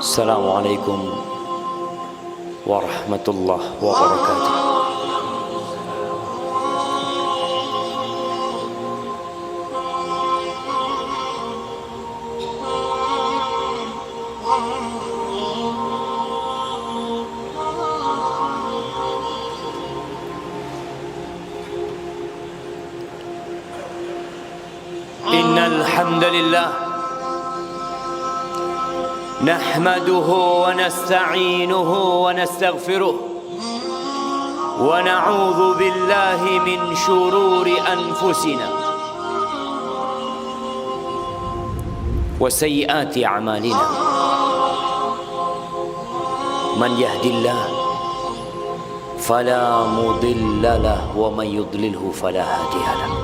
Assalamualaikum warahmatullahi wabarakatuh. Innal hamdalillah nahmaduhu wa nasta'inuhu wa nastaghfiruh wa na'udzu billahi min shururi anfusina wa sayyiati a'malina. Man yahdillah fala mudilla lahu wa man yudlilhu fala hadiya lahu.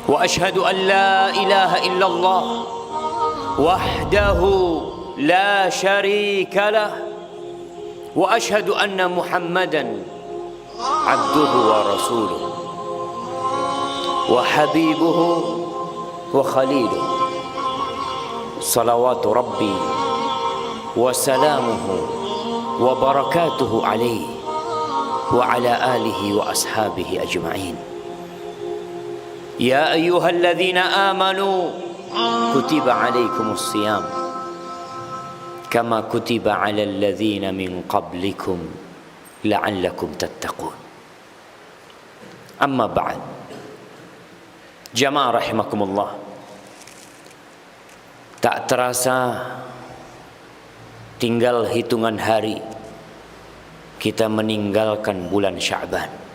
Wa ashhadu an la ilaha illallah wahdahu la syarika lah wa ashhadu anna Muhammadan abduhu wa rasuluh wa habibuhu wa khaliluh salawatu rabbi wa salamuhu wa barakatuhu alaihi wa ala alihi wa ashabihi ajma'in. Ya ayyuhalladzina amanu kutiba alaikumus siyam kama kutiba alal ladzina min qablikum la'allakum tattaqun. Amma ba'd. Jamaah rahimakumullah. Tak terasa tinggal hitungan hari kita meninggalkan bulan Sya'ban.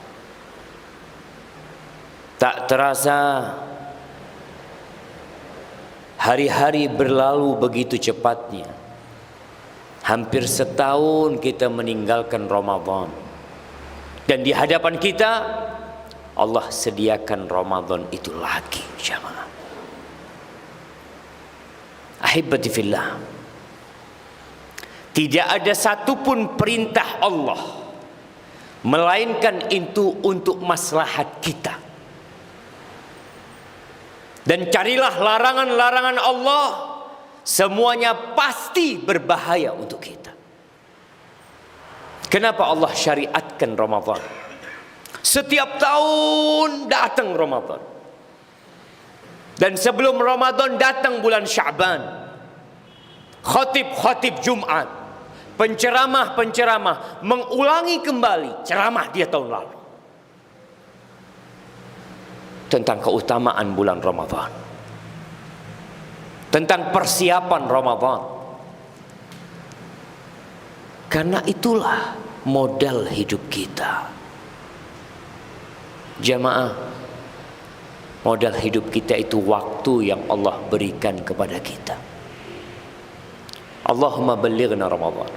Tak terasa hari-hari berlalu begitu cepatnya. Hampir setahun kita meninggalkan Ramadan. Dan di hadapan kita Allah sediakan Ramadan itu lagi, jamaah. Ahibati fillah. Tidak ada satupun perintah Allah melainkan itu untuk maslahat kita. Dan carilah larangan-larangan Allah, semuanya pasti berbahaya untuk kita. Kenapa Allah syariatkan Ramadan? Setiap tahun datang Ramadan. Dan sebelum Ramadan datang bulan Sya'ban. Khatib-khatib Jumat, penceramah-penceramah mengulangi kembali ceramah dia tahun lalu tentang keutamaan bulan Ramadan, tentang persiapan Ramadan. Karena itulah modal hidup kita, jamaah. Modal hidup kita itu waktu yang Allah berikan kepada kita. Allahumma ballighna Ramadan.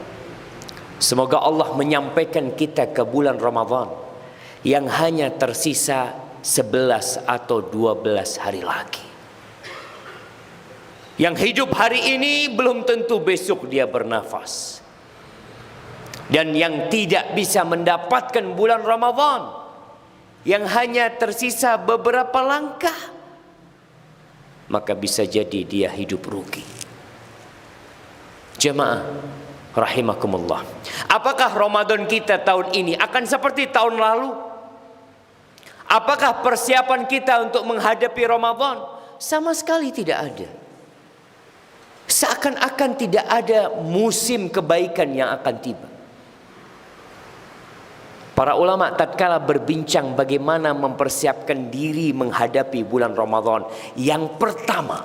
Semoga Allah menyampaikan kita ke bulan Ramadan yang hanya tersisa 11 atau 12 hari lagi. Yang hidup hari ini belum tentu besok dia bernafas. Dan yang tidak bisa mendapatkan bulan Ramadan yang hanya tersisa beberapa langkah, maka bisa jadi dia hidup rugi. Jemaah rahimakumullah. Apakah Ramadan kita tahun ini akan seperti tahun lalu? Apakah persiapan kita untuk menghadapi Ramadan? Sama sekali tidak ada. Seakan-akan tidak ada musim kebaikan yang akan tiba. Para ulama tatkala berbincang bagaimana mempersiapkan diri menghadapi bulan Ramadan. Yang pertama,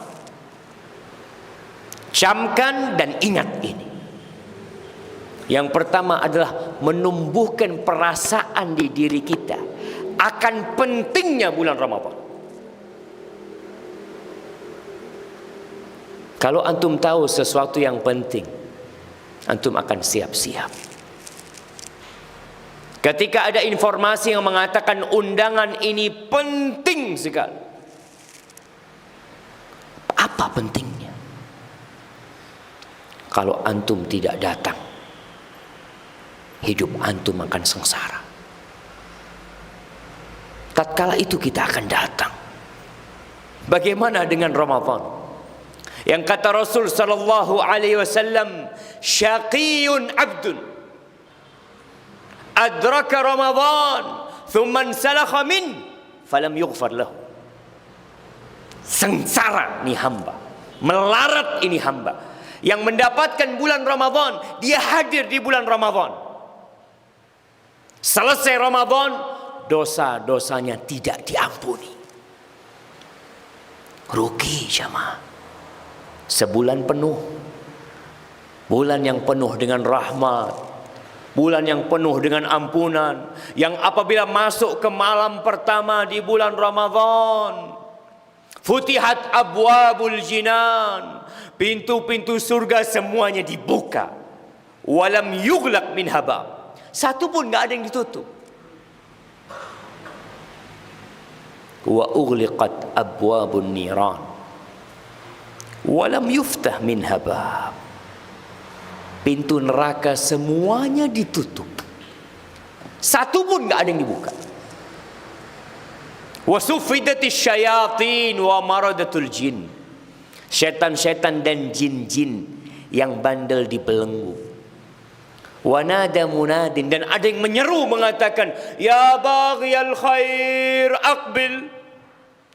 camkan dan ingat ini. Yang pertama adalah menumbuhkan perasaan di diri kita akan pentingnya bulan Ramadan. Kalau antum tahu sesuatu yang penting, antum akan siap-siap. Ketika ada informasi yang mengatakan undangan ini penting sekali, apa pentingnya? Kalau antum tidak datang, hidup antum akan sengsara. Tatkala itu kita akan datang. Bagaimana dengan Ramadan Yang kata Rasul sallallahu alaihi wasallam, syaqiyun abdun adraka Ramadan thumma salakha min falam yughfar lahu. Sengsara ni hamba, melarat ini hamba yang mendapatkan bulan Ramadan, dia hadir di bulan Ramadan, selesai Ramadan dosa-dosanya tidak diampuni. Rugi jemaah. Sebulan penuh, bulan yang penuh dengan rahmat, bulan yang penuh dengan ampunan, yang apabila masuk ke malam pertama di bulan Ramadan, futihat abwabul jinan, pintu-pintu surga semuanya dibuka. Walam yughlaq min habab, satu pun enggak ada yang ditutup. Wa ughliqat abwabun niran walam yuftah min habab, pintu neraka semuanya ditutup, satu pun enggak ada yang dibuka. Wa suffidatis syayatin wa maradatul jin, syaitan-syaitan dan jin-jin yang bandel dibelenggu. Wa nada munadin, dan ada yang menyeru mengatakan, ya baghiyal khair aqbil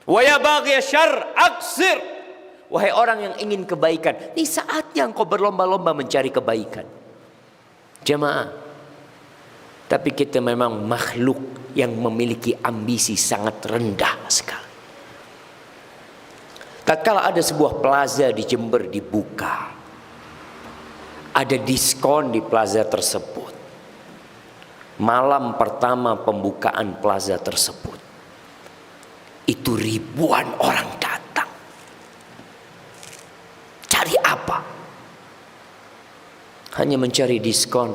wa ya baghiyasy syarr aqsir. Wahai orang yang ingin kebaikan, ini saatnya engkau berlomba-lomba mencari kebaikan. Jemaah, tapi kita memang makhluk yang memiliki ambisi sangat rendah sekali. Tatkala ada sebuah plaza di Jember dibuka, ada diskon di plaza tersebut. Malam pertama pembukaan plaza tersebut, itu ribuan orang datang. Cari apa? Hanya mencari diskon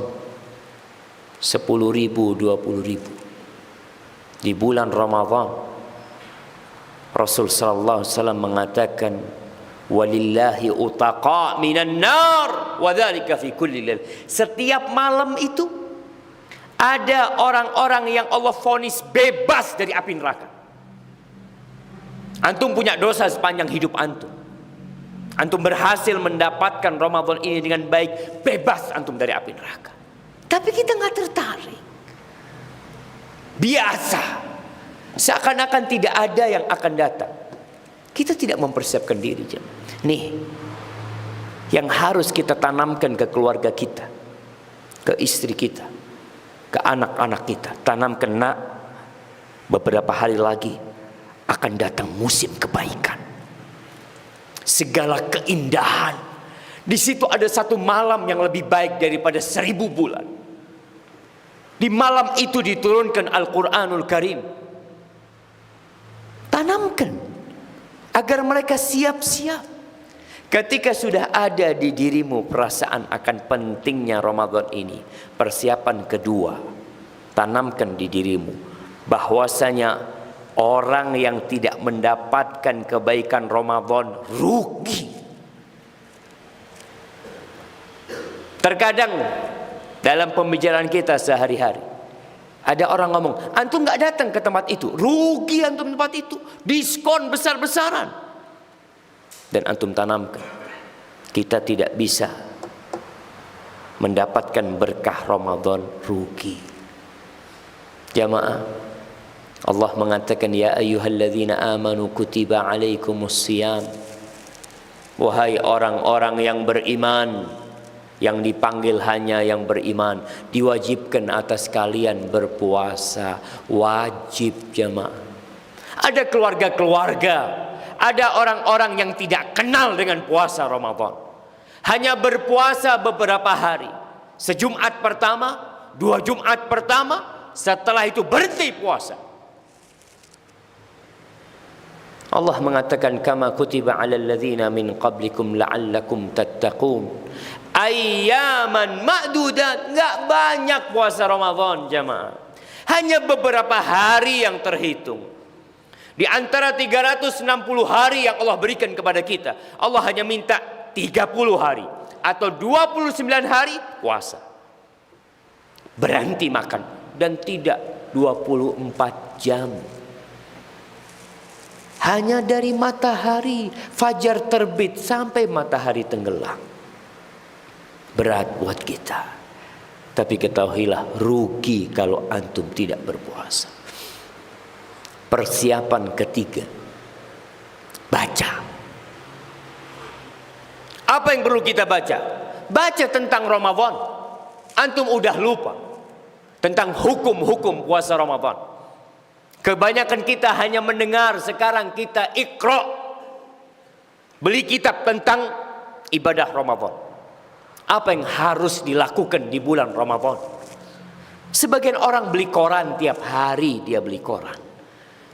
10.000, 20.000. Di bulan Ramadan, Rasul sallallahu alaihi wasallam mengatakan, walillahi utaqa minan nar wa dzalika fi kulli lail. Setiap malam itu ada orang-orang yang Allah vonis bebas dari api neraka. Antum punya dosa sepanjang hidup antum, antum berhasil mendapatkan Ramadan ini dengan baik, bebas antum dari api neraka. Tapi kita nggak tertarik, biasa, seakan-akan tidak ada yang akan datang. Kita tidak mempersiapkan diri. Nih, yang harus kita tanamkan ke keluarga kita, ke istri kita, ke anak-anak kita. Tanamkan, nak, beberapa hari lagi akan datang musim kebaikan. Segala keindahan, di situ ada satu malam yang lebih baik daripada 1000 bulan. Di malam itu diturunkan Al-Quranul Karim. Tanamkan agar mereka siap-siap. Ketika sudah ada di dirimu perasaan akan pentingnya Ramadan ini, persiapan kedua, tanamkan di dirimu bahwasanya orang yang tidak mendapatkan kebaikan Ramadan rugi. Terkadang dalam pembicaraan kita sehari-hari, ada orang ngomong, antum nggak datang ke tempat itu, rugi antum tempat itu, diskon besar-besaran. Dan antum tanamkan, kita tidak bisa mendapatkan berkah Ramadan, rugi. Jamaah, Allah mengatakan, ya ayyuhalladzina amanu kutiba alaikumusiyam. Wahai orang-orang yang beriman, yang dipanggil hanya yang beriman, diwajibkan atas kalian berpuasa. Wajib jemaah. Ada keluarga-keluarga, ada orang-orang yang tidak kenal dengan puasa Ramadan, hanya berpuasa beberapa hari, sejumat pertama, 2 Jumat pertama, setelah itu berhenti puasa. Allah mengatakan, kama kutiba 'alal ladzina min qablikum la'allakum tattaqun. Ayyaman ma'dudat, enggak banyak puasa Ramadan jemaah. Hanya beberapa hari yang terhitung. Di antara 360 hari yang Allah berikan kepada kita, Allah hanya minta 30 hari atau 29 hari puasa. Berhenti makan dan tidak 24 jam. Hanya dari matahari fajar terbit sampai matahari tenggelam. Berat buat kita. Tapi ketahuilah, rugi kalau antum tidak berpuasa. Persiapan ketiga, baca. Apa yang perlu kita baca? Baca tentang Ramadan. Antum udah lupa tentang hukum-hukum puasa Ramadan. Kebanyakan kita hanya mendengar. Sekarang kita Iqra, beli kitab tentang ibadah Ramadan. Apa yang harus dilakukan di bulan Ramadan? Sebagian orang beli koran, tiap hari dia beli koran,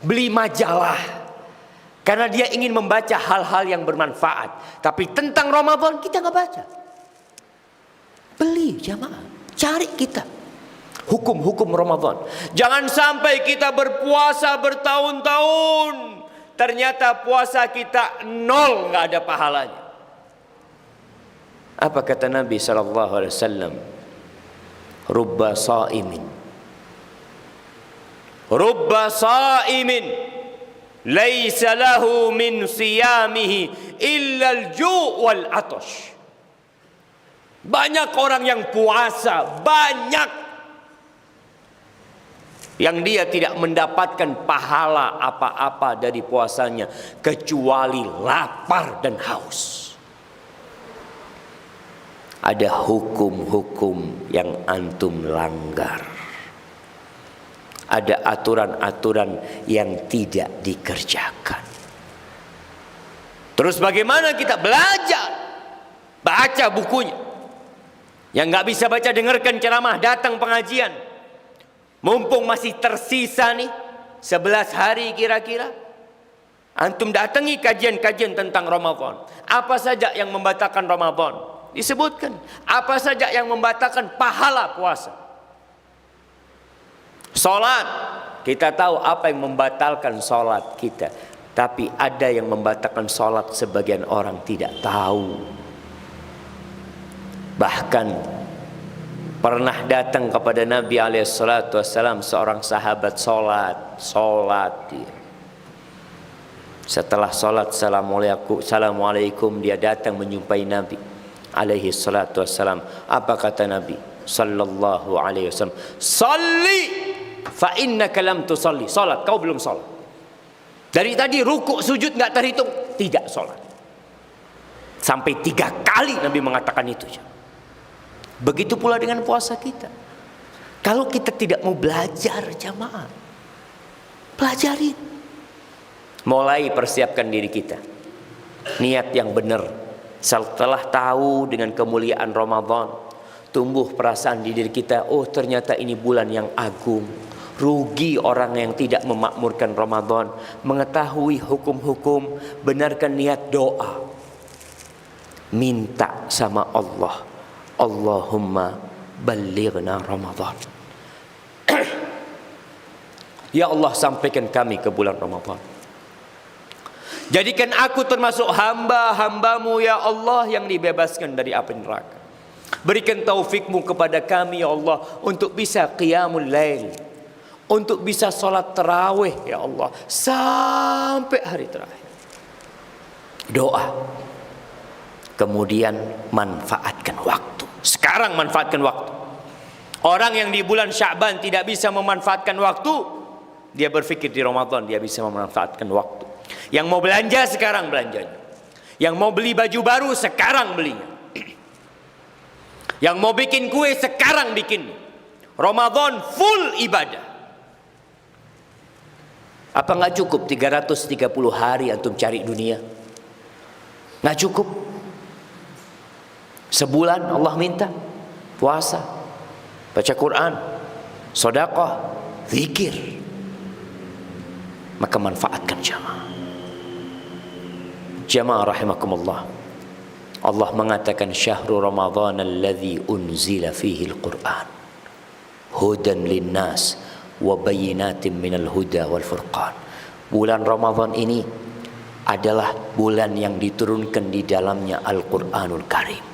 beli majalah, karena dia ingin membaca hal-hal yang bermanfaat. Tapi tentang Ramadan kita nggak baca. Beli jamaah, cari kita hukum-hukum Ramadan. Jangan sampai kita berpuasa bertahun-tahun, ternyata puasa kita nol, nggak ada pahalanya. Apa kata Nabi SAW? Rubba sa'imin, rubba sa'imin laisa lahu min siyamihi illa al-ju' wal atash. Banyak orang yang puasa, banyak yang dia tidak mendapatkan pahala apa-apa dari puasanya kecuali lapar dan haus. Ada hukum-hukum yang antum langgar. Ada aturan-aturan yang tidak dikerjakan. Terus bagaimana kita belajar? Baca bukunya. Yang nggak bisa baca, dengarkan ceramah, datang pengajian. Mumpung masih tersisa nih 11 hari kira-kira, antum datangi kajian-kajian tentang Ramadan. Apa saja yang membatalkan Ramadan? Disebutkan. Apa saja yang membatalkan pahala puasa? Salat, kita tahu apa yang membatalkan salat kita. Tapi ada yang membatalkan salat sebagian orang tidak tahu. Bahkan pernah datang kepada Nabi SAW seorang sahabat salat dia. Setelah salat, assalamualaikum, dia datang menjumpai Nabi alaihi salatu wassalam. Apa kata Nabi sallallahu alaihi wasallam? Salli fa innaka lam tusalli. Salat, kau belum salat. Dari tadi rukuk sujud enggak terhitung, tidak salat. Sampai 3 kali Nabi mengatakan itu. Begitu pula dengan puasa kita. Kalau kita tidak mau belajar jamaah, pelajarin. Mulai persiapkan diri kita. Niat yang benar. Setelah tahu dengan kemuliaan Ramadan, tumbuh perasaan di diri kita, oh ternyata ini bulan yang agung. Rugi orang yang tidak memakmurkan Ramadan. Mengetahui hukum-hukum, benarkan niat doa. Minta sama Allah, Allahumma ballighna Ramadan. Ya Allah, sampaikan kami ke bulan Ramadan. Jadikan aku termasuk hamba-hambamu ya Allah yang dibebaskan dari api neraka. Berikan taufikmu kepada kami ya Allah untuk bisa qiyamul lail, untuk bisa sholat tarawih ya Allah sampai hari terakhir. Doa. Kemudian manfaatkan waktu. Sekarang manfaatkan waktu. Orang yang di bulan Sya'ban tidak bisa memanfaatkan waktu, dia berpikir di Ramadan dia bisa memanfaatkan waktu. Yang mau belanja sekarang belanjanya. Yang mau beli baju baru sekarang belinya. Yang mau bikin kue sekarang bikin. Ramadan full ibadah. Apa nggak cukup 330 hari antum cari dunia? Nggak cukup. Sebulan Allah minta puasa, baca Quran, sedekah, zikir. Maka manfaatkan jamaah. Jamaah rahimakumullah. Allah mengatakan syahrul Ramadan alladzi unzila fihi al-Quran hudan linnas wa bayyinatin minal huda wal furqan. Bulan Ramadan ini adalah bulan yang diturunkan di dalamnya Al-Quranul Karim.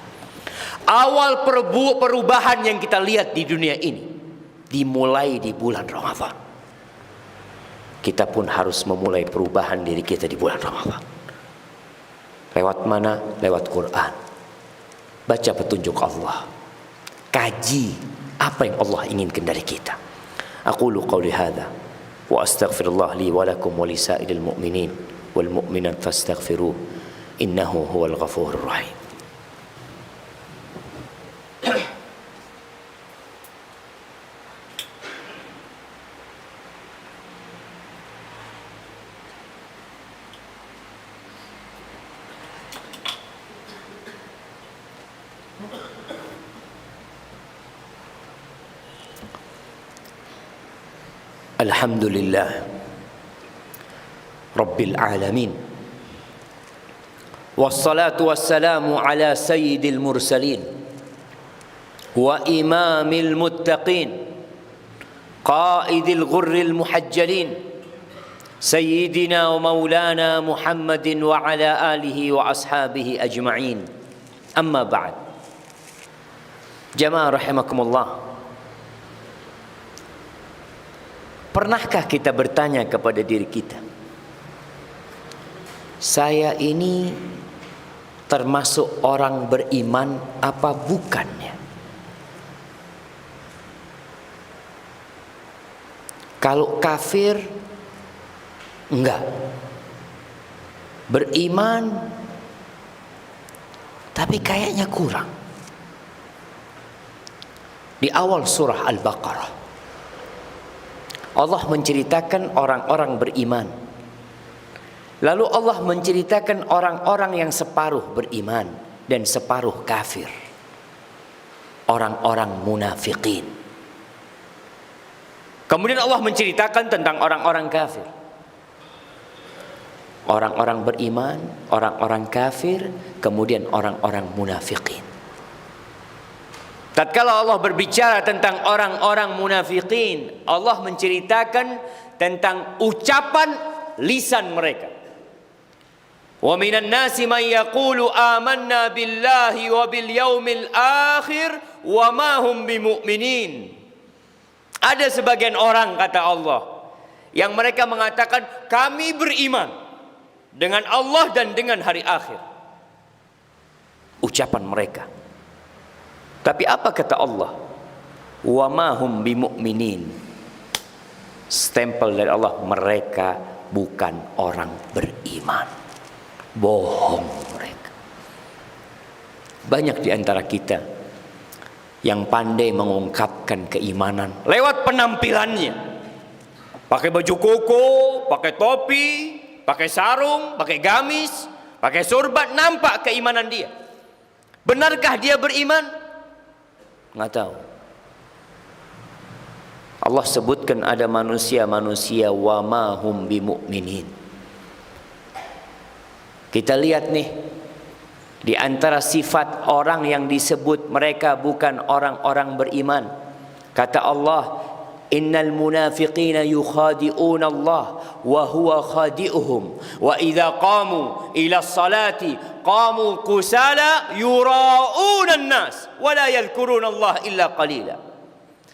Awal perubahan yang kita lihat di dunia ini dimulai di bulan Ramadan. kita pun harus memulai perubahan diri kita di bulan Ramadan. Lewat mana? Lewat Quran. Baca petunjuk Allah. Kaji apa yang Allah inginkan dari kita. Aqulu qawli hadza wa astaghfirullah li wa lakum wa lisairil mu'minin wal mu'minat fastaghfiruh innahu huwal ghafurur rahim. Alhamdulillah Rabbil Alamin, wassalatu wassalamu ala sayyidil mursalin wa imamil muttaqin qaidil ghurril muhajjalin sayyidina wa maulana Muhammadin wa ala alihi wa ashabihi ajma'in. Amma ba'd. Jamaah rahimakumullah, pernahkah kita bertanya kepada diri kita, saya ini termasuk orang beriman apa bukannya? Kalau kafir, enggak. Beriman, tapi kayaknya kurang. Di awal surah Al-Baqarah, Allah menceritakan orang-orang beriman. Lalu Allah menceritakan orang-orang yang separuh beriman dan separuh kafir. Orang-orang munafikin. Kemudian Allah menceritakan tentang orang-orang kafir. Orang-orang beriman, orang-orang kafir, kemudian orang-orang munafikin. Tatkala Allah berbicara tentang orang-orang munafikin, Allah menceritakan tentang ucapan lisan mereka. Wa minan nasi man yaqulu amanna billahi wa bil yaumil akhir wa ma hum bimu'minin. Ada sebagian orang, kata Allah, yang mereka mengatakan kami beriman dengan Allah dan dengan hari akhir. Ucapan mereka. Tapi apa kata Allah? Wa ma hum bimu'minin. Stempel dari Allah, mereka bukan orang beriman. Bohong mereka. Banyak di antara kita yang pandai mengungkapkan keimanan lewat penampilannya. Pakai baju koko, pakai topi, pakai sarung, pakai gamis, pakai surban, nampak keimanan dia. Benarkah dia beriman? Nggak tahu. Allah sebutkan ada manusia-manusia wa ma hum bimu'minin. Kita lihat nih, di antara sifat orang yang disebut mereka bukan orang-orang beriman. Kata Allah, innal munafiqina yukhadi'una Allah wa huwa khadi'uhum wa idza qamu ila salati qamu kusala yura'una an-nas wa la yadhkuruna Allah illa qalila.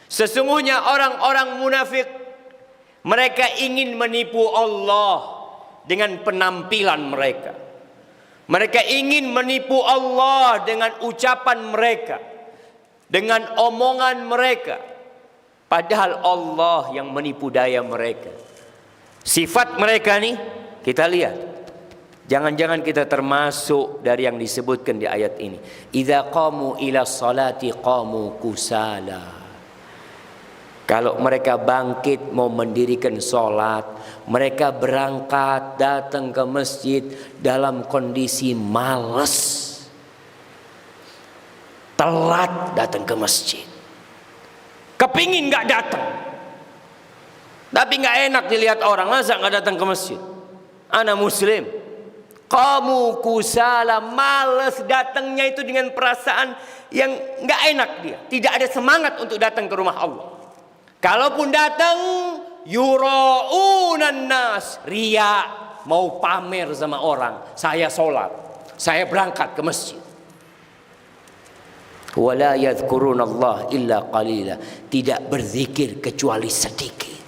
Sesungguhnya orang-orang munafik, mereka ingin menipu Allah dengan penampilan mereka. Mereka ingin menipu Allah dengan ucapan mereka, dengan omongan mereka. Padahal Allah yang menipu daya mereka. Sifat mereka nih kita lihat. Jangan-jangan kita termasuk dari yang disebutkan di ayat ini. Idza qamu ila salati qamu kusala. Kalau mereka bangkit mau mendirikan sholat, mereka berangkat datang ke masjid dalam kondisi malas, telat datang ke masjid. Kepingin gak datang, tapi gak enak dilihat orang, masa gak datang ke masjid. Ana muslim, kamu kusala, malas datangnya itu dengan perasaan yang gak enak dia. Tidak ada semangat untuk datang ke rumah Allah. Kalaupun datang, yura'unan nas, riya, mau pamer sama orang, saya sholat, saya berangkat ke masjid. Wala yadhkuruna Allah illa qalila, tidak berzikir kecuali sedikit.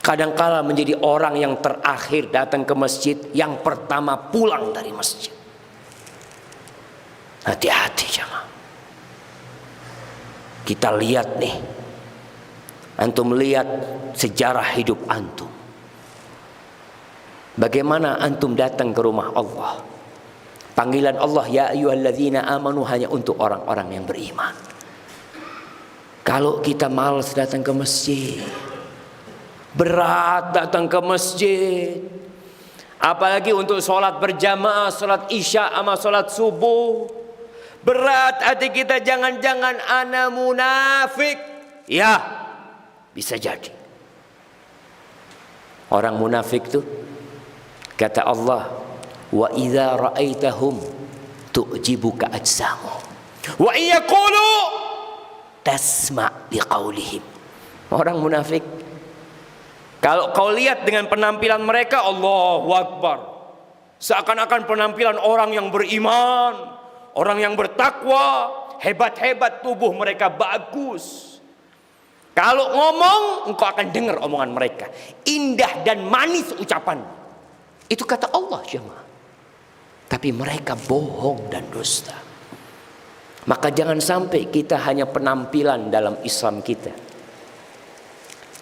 Kadangkala menjadi orang yang terakhir datang ke masjid, yang pertama pulang dari masjid. Hati-hati jemaah. Kita lihat nih, antum lihat sejarah hidup antum. Bagaimana antum datang ke rumah Allah. Panggilan Allah, ya ayyuhalladzina amanu, hanya untuk orang-orang yang beriman. Kalau kita malas datang ke masjid, berat datang ke masjid, apalagi untuk sholat berjamaah, sholat isya sama sholat subuh, berat hati kita. Jangan-jangan ana munafik. Ya, bisa jadi. Orang munafik tuh, kata Allah, wa idza ra'aitahum tu'jibuka ajsamuhum wa yaqulu tasma' liqaulihim. Orang munafik, kalau kau lihat dengan penampilan mereka, Allahu Akbar, seakan-akan penampilan orang yang beriman, orang yang bertakwa, hebat-hebat, tubuh mereka bagus. Kalau ngomong, engkau akan dengar omongan mereka, indah dan manis ucapan. Itu kata Allah jemaah. Tapi mereka bohong dan dusta. Maka jangan sampai kita hanya penampilan dalam Islam kita.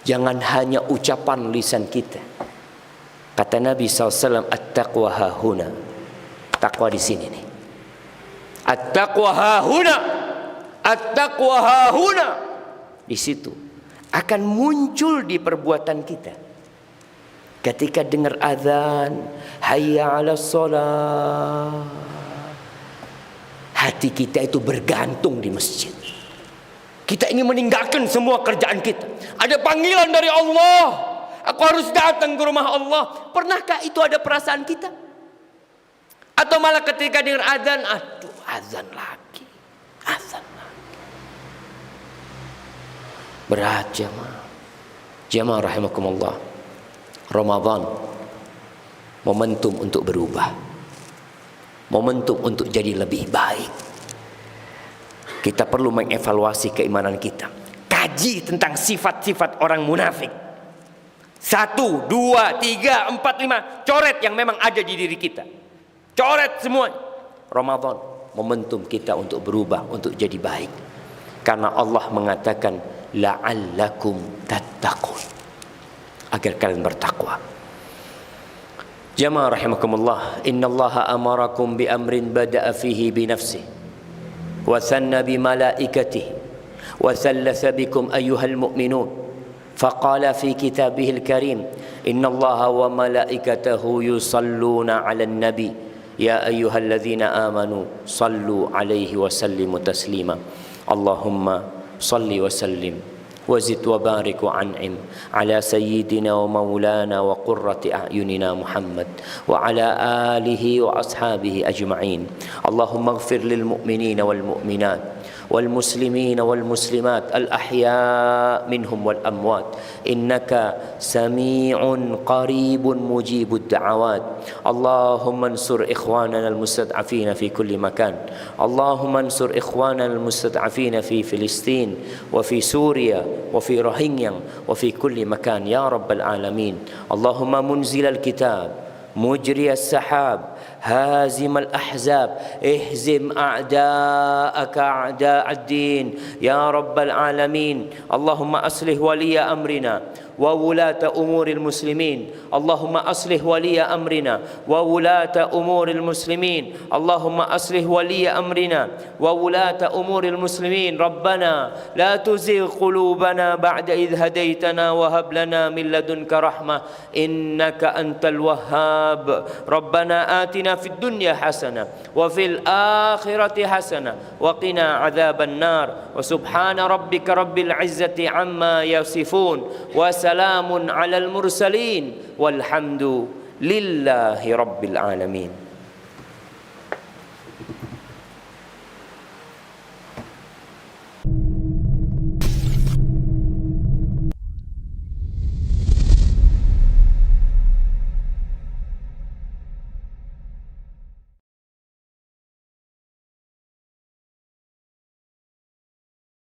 Jangan hanya ucapan lisan kita. Kata Nabi SAW, at-taqwa hahuna. Takwa di sini nih. At-taqwa hahuna. At-taqwa hahuna. Di situ akan muncul di perbuatan kita. Ketika dengar azan, hayya 'alas shalah, hati kita itu bergantung di masjid. Kita ingin meninggalkan semua kerjaan kita. Ada panggilan dari Allah, aku harus datang ke rumah Allah. Pernahkah itu ada perasaan kita? Atau malah ketika dengar azan, aduh azan lagi, azan lagi. Berat jemaah. Jemaah rahimakumullah. Ramadan momentum untuk berubah, momentum untuk jadi lebih baik. Kita perlu mengevaluasi keimanan kita. Kaji tentang sifat-sifat orang munafik. 1, 2, 3, 4, 5. Coret yang memang ada di diri kita. Coret semua. Ramadan momentum kita untuk berubah, untuk jadi baik. Karena Allah mengatakan la'allakum tattaqun, agar kalian bertakwa. Jamaah rahimakumullah, innallaha amarakum bi amrin bada'a fihi bi nafsihi wa thanna bi malaikatihi wa thallatha bikum ayyuhal mu'minun faqala fi kitabihil karim innallaha wa malaikatahu yusalluna 'alan nabi ya ayyuhalladzina amanu sallu 'alaihi wa sallimu taslima. Allahumma salli wa sallim وزد وبارك وأنعم على سيدنا ومولانا وقرة أعيننا محمد وعلى آله وأصحابه أجمعين. اللهم اغفر للمؤمنين والمؤمنات والمسلمين والمسلمات الأحياء منهم والأموات إنك سميع قريب مجيب الدعوات. اللهم انصر إخواننا المستضعفين في كل مكان. اللهم انصر إخواننا المستضعفين في فلسطين وفي سوريا وفي روهينيا وفي كل مكان يا رب العالمين. اللهم منزل الكتاب مجري السحاب هازم الأحزاب اهزم أعداءك أعداء الدين يا رب العالمين. اللهم أصلح ولي أمرنا وولاة أمور المسلمين. اللهم أصلح ولي أمرنا وولاة أمور المسلمين. اللهم أصلح ولي أمرنا وولاة أمور المسلمين. ربنا لا تزغ قلوبنا بعد إذ هديتنا وهب لنا من لدنك رحمة إنك أنت الوهاب. ربنا آتنا في الدنيا حسنة وفي الآخرة حسنة وقنا عذاب النار. وسبحان ربك رب العزة عما يصفون وسلام على المرسلين والحمد لله رب العالمين.